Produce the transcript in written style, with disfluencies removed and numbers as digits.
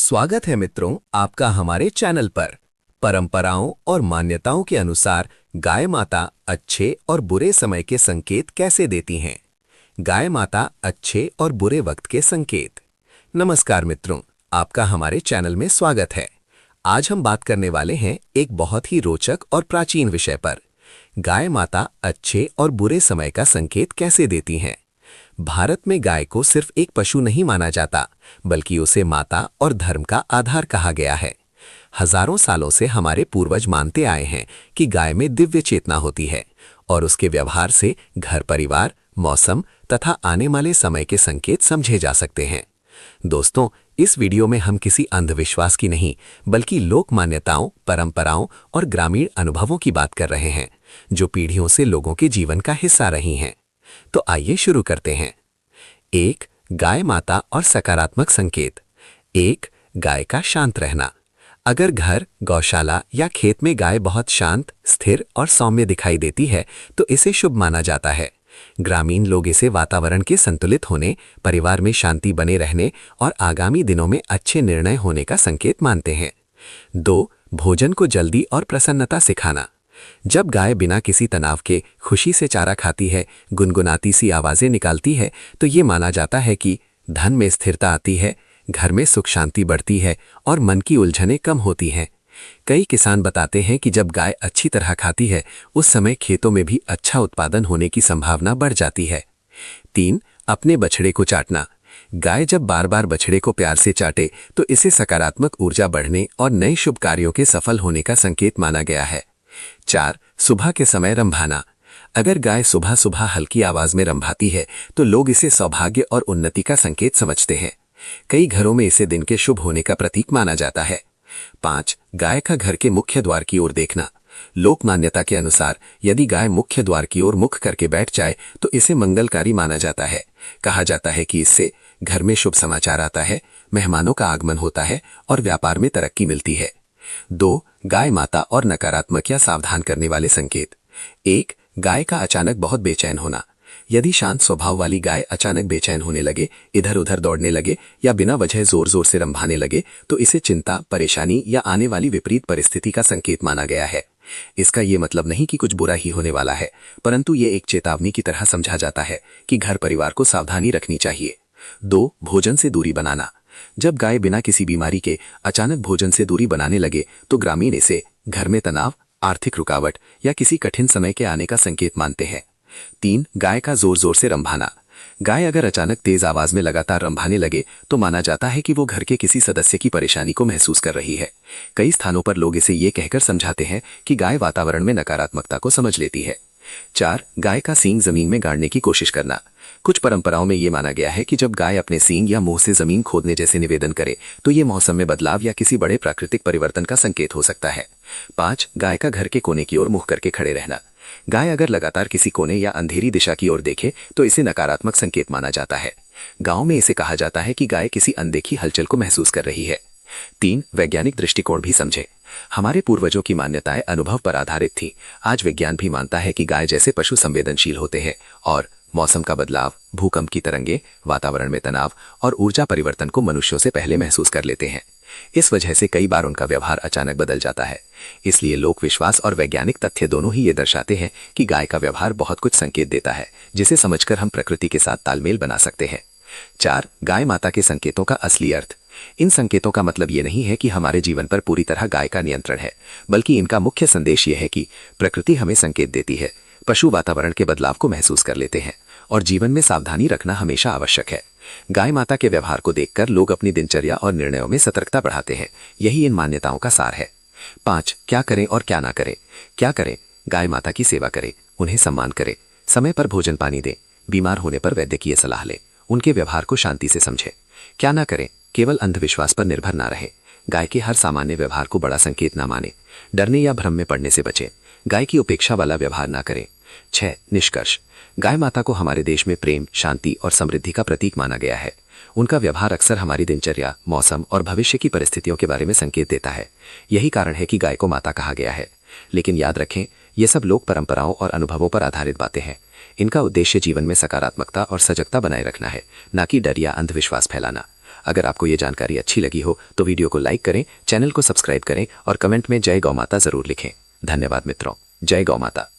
स्वागत है मित्रों आपका हमारे चैनल पर। परंपराओं और मान्यताओं के अनुसार गाय माता अच्छे और बुरे समय के संकेत कैसे देती हैं? गाय माता अच्छे और बुरे वक्त के संकेत। नमस्कार मित्रों, आपका हमारे चैनल में स्वागत है। आज हम बात करने वाले हैं एक बहुत ही रोचक और प्राचीन विषय पर। गाय माता अच्छे और बुरे समय का संकेत कैसे देती हैं? भारत में गाय को सिर्फ एक पशु नहीं माना जाता, बल्कि उसे माता और धर्म का आधार कहा गया है। हजारों सालों से हमारे पूर्वज मानते आए हैं कि गाय में दिव्य चेतना होती है और उसके व्यवहार से घर परिवार, मौसम तथा आने वाले समय के संकेत समझे जा सकते हैं। दोस्तों, इस वीडियो में हम किसी अंधविश्वास की नहीं, बल्कि लोक मान्यताओं, परंपराओं और ग्रामीण अनुभवों की बात कर रहे हैं, जो पीढ़ियों से लोगों के जीवन का हिस्सा रही हैं। तो आइए शुरू करते हैं। एक, गाय माता और सकारात्मक संकेत। एक, गाय का शांत रहना। अगर घर, गौशाला या खेत में गाय बहुत शांत, स्थिर और सौम्य दिखाई देती है, तो इसे शुभ माना जाता है। ग्रामीण लोग इसे वातावरण के संतुलित होने, परिवार में शांति बने रहने और आगामी दिनों में अच्छे निर्णय होने का संकेत मानते हैं। 2, भोजन को जल्दी और प्रसन्नता सिखाना। जब गाय बिना किसी तनाव के खुशी से चारा खाती है, गुनगुनाती सी आवाजें निकालती है, तो ये माना जाता है कि धन में स्थिरता आती है, घर में सुख शांति बढ़ती है और मन की उलझनें कम होती हैं। कई किसान बताते हैं कि जब गाय अच्छी तरह खाती है, उस समय खेतों में भी अच्छा उत्पादन होने की संभावना बढ़ जाती है। 3, अपने बछड़े को चाटना। गाय जब बार बार बछड़े को प्यार से चाटे, तो इसे सकारात्मक ऊर्जा बढ़ने और नए शुभ कार्यों के सफल होने का संकेत माना गया है। 4, सुबह के समय रंभाना। अगर गाय सुबह सुबह हल्की आवाज में रंभाती है, तो लोग इसे सौभाग्य और उन्नति का संकेत समझते हैं। कई घरों में इसे दिन के शुभ होने का प्रतीक माना जाता है। 5, गाय का घर के मुख्य द्वार की ओर देखना। लोक मान्यता के अनुसार यदि गाय मुख्य द्वार की ओर मुख करके बैठ जाए, तो इसे मंगलकारी माना जाता है। कहा जाता है कि इससे घर में शुभ समाचार आता है, मेहमानों का आगमन होता है और व्यापार में तरक्की मिलती है। 2, गाय माता और नकारात्मक या सावधान करने वाले संकेत। 1, गाय का अचानक बहुत बेचैन होना। यदि शांत स्वभाव वाली गाय अचानक बेचैन होने लगे, इधर उधर दौड़ने लगे या बिना वजह जोर जोर से रंभाने लगे, तो इसे चिंता, परेशानी या आने वाली विपरीत परिस्थिति का संकेत माना गया है। इसका ये मतलब नहीं कि कुछ बुरा ही होने वाला है, परंतु ये एक चेतावनी की तरह समझा जाता है कि घर परिवार को सावधानी रखनी चाहिए। 2, भोजन से दूरी बनाना। जब गाय बिना किसी बीमारी के अचानक भोजन से दूरी बनाने लगे, तो ग्रामीण इसे घर में तनाव, आर्थिक रुकावट या किसी कठिन समय के आने का संकेत मानते हैं। 3, गाय का जोर जोर से रंभाना। गाय अगर अचानक तेज आवाज में लगातार रंभाने लगे, तो माना जाता है कि वो घर के किसी सदस्य की परेशानी को महसूस कर रही है। कई स्थानों पर लोग इसे ये कहकर समझाते हैं कि गाय वातावरण में नकारात्मकता को समझ लेती है। 4, गाय का सींग जमीन में गाड़ने की कोशिश करना। कुछ परंपराओं में ये माना गया है कि जब गाय अपने सींग या मुंह से जमीन खोदने जैसे निवेदन करे, तो ये मौसम में बदलाव या किसी बड़े प्राकृतिक परिवर्तन का संकेत हो सकता है। 5, गाय का घर के कोने की ओर मुख करके खड़े रहना। गाय अगर लगातार किसी कोने या अंधेरी दिशा की ओर देखे, तो इसे नकारात्मक संकेत माना जाता है। गांव में इसे कहा जाता है कि गाय किसी अनदेखी हलचल को महसूस कर रही है। 3, वैज्ञानिक दृष्टिकोण भी समझे। हमारे पूर्वजों की मान्यताएं अनुभव पर आधारित थी। आज विज्ञान भी मानता है कि गाय जैसे पशु संवेदनशील होते हैं और मौसम का बदलाव, भूकंप की तरंगे, वातावरण में तनाव और ऊर्जा परिवर्तन को मनुष्यों से पहले महसूस कर लेते हैं। इस वजह से कई बार उनका व्यवहार अचानक बदल जाता है। इसलिए लोक विश्वास और वैज्ञानिक तथ्य दोनों ही ये दर्शाते हैं कि गाय का व्यवहार बहुत कुछ संकेत देता है, जिसे समझकर हम प्रकृति के साथ तालमेल बना सकते हैं। 4, गाय माता के संकेतों का असली अर्थ। इन संकेतों का मतलब ये नहीं है कि हमारे जीवन पर पूरी तरह गाय का नियंत्रण है, बल्कि इनका मुख्य संदेश ये है कि प्रकृति हमें संकेत देती है, पशु वातावरण के बदलाव को महसूस कर लेते हैं और जीवन में सावधानी रखना हमेशा आवश्यक है। गाय माता के व्यवहार को देखकर लोग अपनी दिनचर्या और निर्णयों में सतर्कता बढ़ाते हैं। यही इन मान्यताओं का सार है। 5, क्या करें और क्या ना करें। क्या करें? गाय माता की सेवा करें, उन्हें सम्मान करें, समय पर भोजन पानी दें, बीमार होने पर वैद्यकीय सलाह लें, उनके व्यवहार को शांति से समझें। क्या ना करें? केवल अंधविश्वास पर निर्भर ना रहे। गाय के हर सामान्य व्यवहार को बड़ा संकेत ना माने, डरने या भ्रम में पड़ने से बचें, गाय की उपेक्षा वाला व्यवहार ना करें। 6, निष्कर्ष। गाय माता को हमारे देश में प्रेम, शांति और समृद्धि का प्रतीक माना गया है। उनका व्यवहार अक्सर हमारी दिनचर्या, मौसम और भविष्य की परिस्थितियों के बारे में संकेत देता है। यही कारण है कि गाय को माता कहा गया है। लेकिन याद रखें, ये सब लोक परंपराओं और अनुभवों पर आधारित बातें हैं। इनका उद्देश्य जीवन में सकारात्मकता और सजगता बनाए रखना है, न कि डर या अंधविश्वास फैलाना। अगर आपको ये जानकारी अच्छी लगी हो तो वीडियो को लाइक करें, चैनल को सब्सक्राइब करें और कमेंट में जय गौ माता जरूर लिखें। धन्यवाद मित्रों। जय गौ माता।